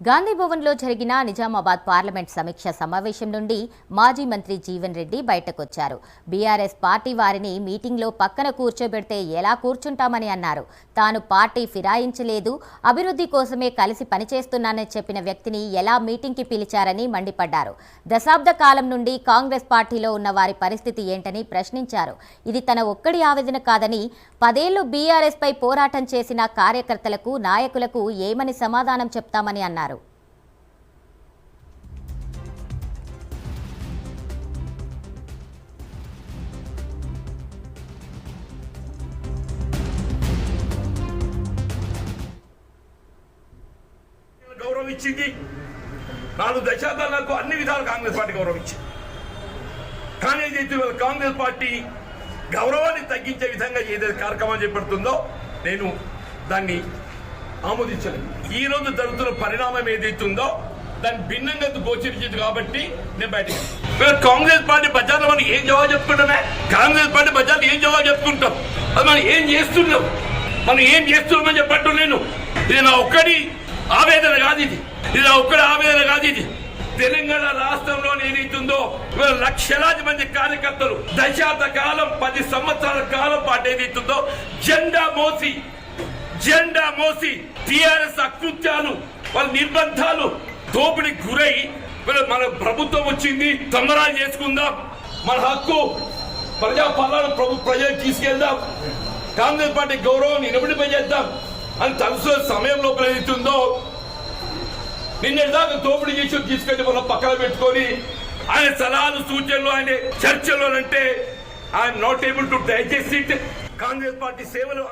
గాంధీ భవన్లో జరిగిన నిజామాబాద్ పార్లమెంట్ సమీక్ష సమావేశం నుండి మాజీ మంత్రి జీవన్ రెడ్డి బయటకొచ్చారు. బీఆర్ఎస్ పార్టీ వారిని మీటింగ్లో పక్కన కూర్చోబెడితే ఎలా కూర్చుంటామని అన్నారు. తాను పార్టీ ఫిరాయించలేదు, అభివృద్ధి కోసమే కలిసి పనిచేస్తున్నానని చెప్పిన వ్యక్తిని ఎలా మీటింగ్కి పిలిచారని మండిపడ్డారు. దశాబ్ద కాలం నుండి కాంగ్రెస్ పార్టీలో ఉన్న వారి పరిస్థితి ఏంటని ప్రశ్నించారు. ఇది తన ఒక్కడి ఆవేదన కాదని 10 ఏళ్లు బీఆర్ఎస్ పై పోరాటం చేసిన కార్యకర్తలకు, నాయకులకు ఏమని సమాధానం చెప్తామని అన్నారు. గౌరవం ఇచ్చింది. 4 దశాబ్దాలకు అన్ని విధాలు కాంగ్రెస్ పార్టీ గౌరవం ఇచ్చింది. కానీ ఏదైతే కాంగ్రెస్ పార్టీ గౌరవాన్ని తగ్గించే విధంగా ఏదైతే కార్యక్రమం చేపడుతుందో నేను దాన్ని ఆమోదించలేదు. ఈ రోజు జరుగుతున్న పరిణామం ఏదైతుందో దాన్ని భిన్నంగా గోచరించింది కాబట్టి నేను బయటకు. కాంగ్రెస్ పార్టీ బజార్లో మనం ఏం జవాబు చెప్పుకుంటామే? కాంగ్రెస్ పార్టీ బజార్లో ఏం జవాబు చెప్పుకుంటాం? అది మనం ఏం చేస్తున్నాం, మనం ఏం చేస్తున్నామని చెప్పట్టు. నేను ఇది నా ఒక్కడి ఆవేదన కాదు, ఇది నా ఒక్కడి ఆవేదన కాదు. ఇది తెలంగాణ రాష్ట్రంలో ఏదైతుందో లక్షలాది మంది కార్యకర్తలు దశాబ్ద కాలం 10 సంవత్సరాల కాలం పాటు ఏదైతుందో జెండా మోసి టిఆర్ఎస్ అకృత్యాలు, వాళ్ళ నిర్బంధాలు, దోపిడీ గురై మన ప్రభుత్వం వచ్చింది, తొందరగా చేసుకుందాం, మన హక్కు ప్రజాపాలన ప్రజలకు తీసుకెళ్దాం, కాంగ్రెస్ పార్టీ గౌరవం నిలబడిపోయేద్దాం అని తలుసు సమయంలో ఏదైతుందో నిన్నటిదాకా దోపిడీ చేసి తీసుకెళ్లి మనం పక్కన పెట్టుకొని ఆయన సలహాలు, సూచనలు, ఆయన చర్చలు అంటే I'm not able to digest it. Congress party సేవలు